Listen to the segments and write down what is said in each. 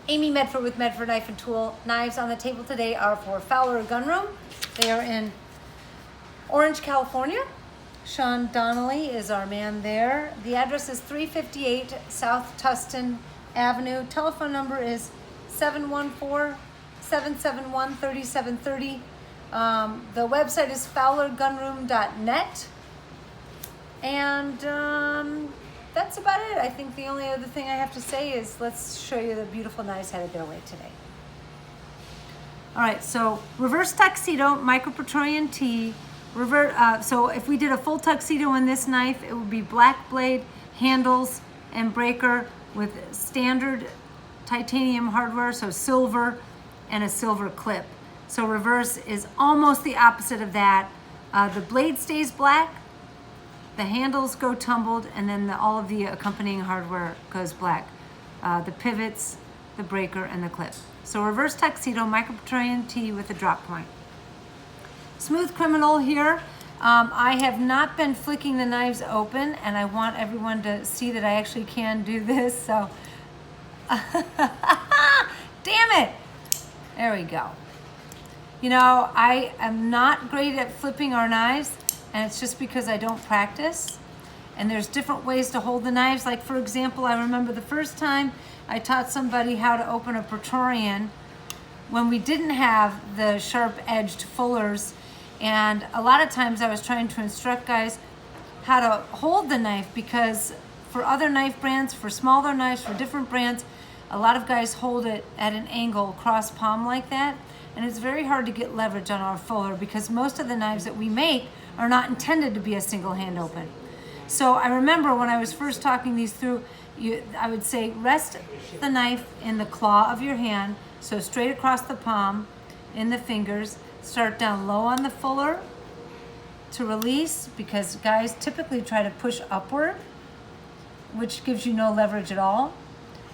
Amy Medford with Medford Knife and Tool. Knives on the table today are for Fowler Gun Room. They are in Orange, California. Sean Donnelly is our man there. The address is 358 South Tustin Avenue. Telephone number is 714-771-3730. The website is fowlergunroom.net. And that's about it. I think the only other thing I have to say is let's show you the beautiful knives headed their way today. All right, so reverse tuxedo, micro Praetorian T. So if we did a full tuxedo in this knife, it would be black blade, handles, and breaker with standard titanium hardware, so silver, and a silver clip. So reverse is almost the opposite of that. The blade stays black, the handles go tumbled, and then all of the accompanying hardware goes black. The pivots, the breaker, and the clip. So reverse tuxedo, micro Praetorian T with a drop point. Smooth criminal here. I have not been flicking the knives open, and I want everyone to see that I actually can do this, so. Damn it! There we go. You know, I am not great at flipping our knives, and it's just because I don't practice. And there's different ways to hold the knives. Like, for example, I remember the first time I taught somebody how to open a Praetorian when we didn't have the sharp-edged fullers. And a lot of times I was trying to instruct guys how to hold the knife, because for other knife brands, for smaller knives, for different brands, a lot of guys hold it at an angle, cross palm like that. And it's very hard to get leverage on our fuller because most of the knives that we make are not intended to be a single hand open. So I remember when I was first talking these through, I would say rest the knife in the claw of your hand, so straight across the palm, in the fingers. Start down low on the fuller to release, because guys typically try to push upward, which gives you no leverage at all.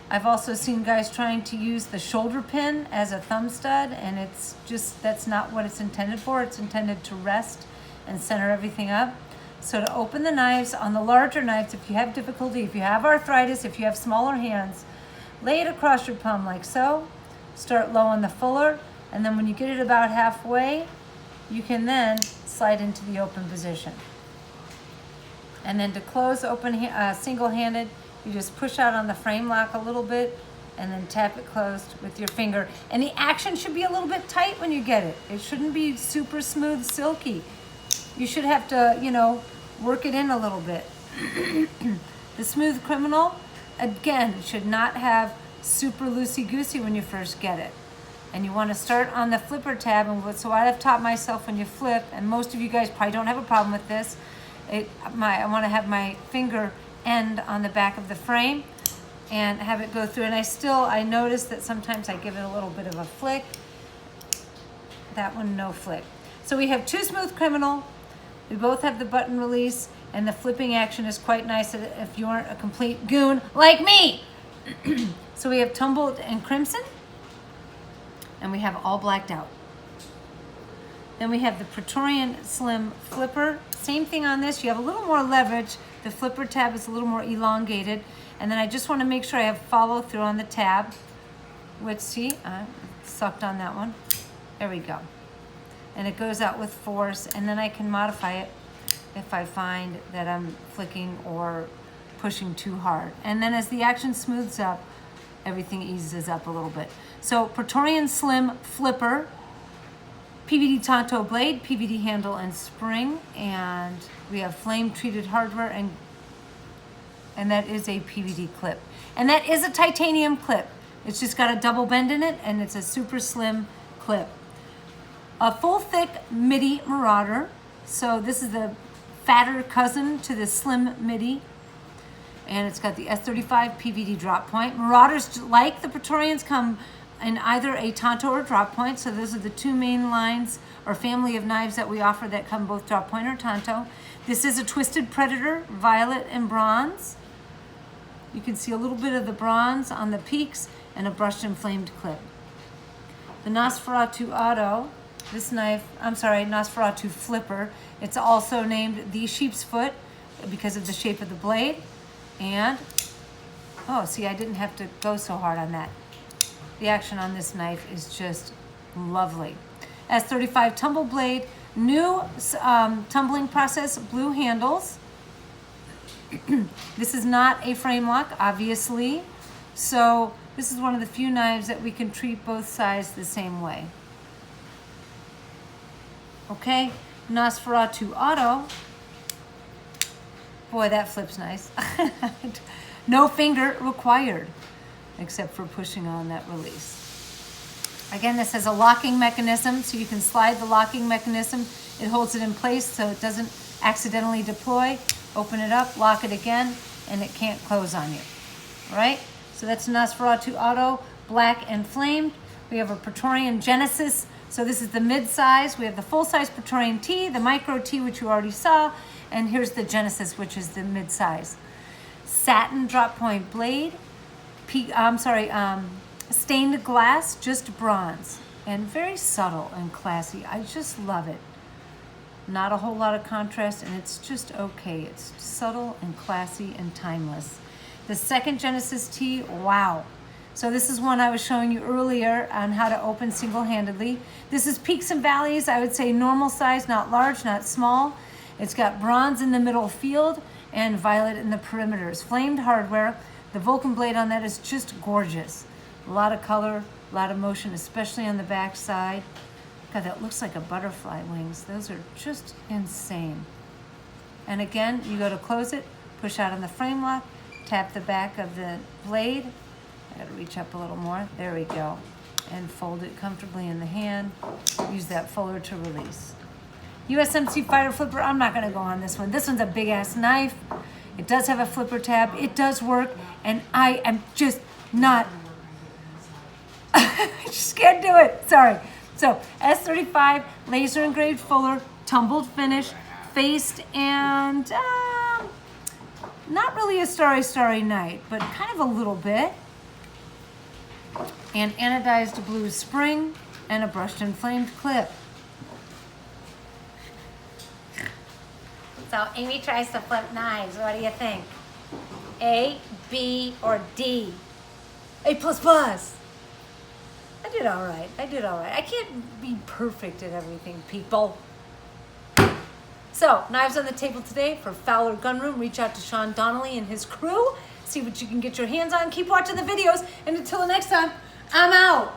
I've also seen guys trying to use the shoulder pin as a thumb stud, and it's just, that's not what it's intended for. It's intended to rest and center everything up. So to open the knives, on the larger knives, if you have difficulty, if you have arthritis, if you have smaller hands, lay it across your palm like so. Start low on the fuller, and then when you get it about halfway, you can then slide into the open position. And then to close open single-handed, you just push out on the frame lock a little bit and then tap it closed with your finger. And the action should be a little bit tight when you get it. It shouldn't be super smooth, silky. You should have to, you know, work it in a little bit. The smooth criminal, again, should not have super loosey-goosey when you first get it. And you want to start on the flipper tab. And so what I've taught myself when you flip, and most of you guys probably don't have a problem with this, I want to have my finger end on the back of the frame and have it go through. And I notice that sometimes I give it a little bit of a flick. That one, no flick. So we have two smooth criminal. We both have the button release, and the flipping action is quite nice if you aren't a complete goon like me. So we have tumbled and crimson, and we have all blacked out. Then we have the Praetorian Slim Flipper. Same thing on this. You have a little more leverage. The flipper tab is a little more elongated. And then I just want to make sure I have follow through on the tab, which, see, I sucked on that one. There we go. And it goes out with force, and then I can modify it if I find that I'm flicking or pushing too hard. And then as the action smooths up, everything eases up a little bit. So Praetorian Slim Flipper, PVD Tonto blade, PVD handle and spring, and we have flame treated hardware, and that is a PVD clip. And that is a titanium clip. It's just got a double bend in it, and it's a super slim clip. A full thick midi Marauder. So this is the fatter cousin to the slim midi. And it's got the S35 PVD drop point. Marauders, like the Praetorians, come in either a Tonto or drop point. So those are the two main lines or family of knives that we offer that come both drop point or Tonto. This is a Twisted Predator, violet and bronze. You can see a little bit of the bronze on the peaks, and a brushed and flamed clip. The Nosferatu Auto, this knife, Nosferatu Flipper. It's also named the sheep's foot because of the shape of the blade. And, oh, see, I didn't have to go so hard on that. The action on this knife is just lovely. S35 tumble blade, new tumbling process, blue handles. This is not a frame lock, obviously. So this is one of the few knives that we can treat both sides the same way. Okay, Nosferatu Auto. Boy, that flips nice. No finger required, except for pushing on that release. Again, this has a locking mechanism, so you can slide the locking mechanism. It holds it in place so it doesn't accidentally deploy. Open it up, lock it again, and it can't close on you. All right? So that's Nosferatu Auto, black and flamed. We have a Praetorian Genesis. So this is the mid-size. We have the full-size Praetorian T, the micro T, which you already saw, and here's the Genesis, which is the mid-size. Satin drop point blade. Stained glass, just bronze, and very subtle and classy. I just love it. Not a whole lot of contrast, and it's just okay. It's subtle and classy and timeless. The second Genesis T, wow. So this is one I was showing you earlier on how to open single-handedly. This is peaks and valleys. I would say normal size, not large, not small. It's got bronze in the middle field and violet in the perimeters. Flamed hardware. The Vulcan blade on that is just gorgeous. A lot of color, a lot of motion, especially on the back side. God, that looks like a butterfly wings. Those are just insane. And again, you go to close it, push out on the frame lock, tap the back of the blade. I gotta reach up a little more. There we go. And fold it comfortably in the hand. Use that fuller to release. USMC Fighter Flipper, I'm not gonna go on this one. This one's a big ass knife. It does have a flipper tab. It does work, and I am just not, I just can't do it, sorry. So S35, laser engraved fuller, tumbled finish, faced, and not really a starry night, but kind of a little bit. And anodized blue spring and a brushed and flamed clip. So Amy tries to flip knives. What do you think? A, B, or D? A++. I did all right. I can't be perfect at everything, people. So, knives on the table today for Fowler Gunroom. Reach out to Sean Donnelly and his crew. See what you can get your hands on. Keep watching the videos. And until the next time, I'm out.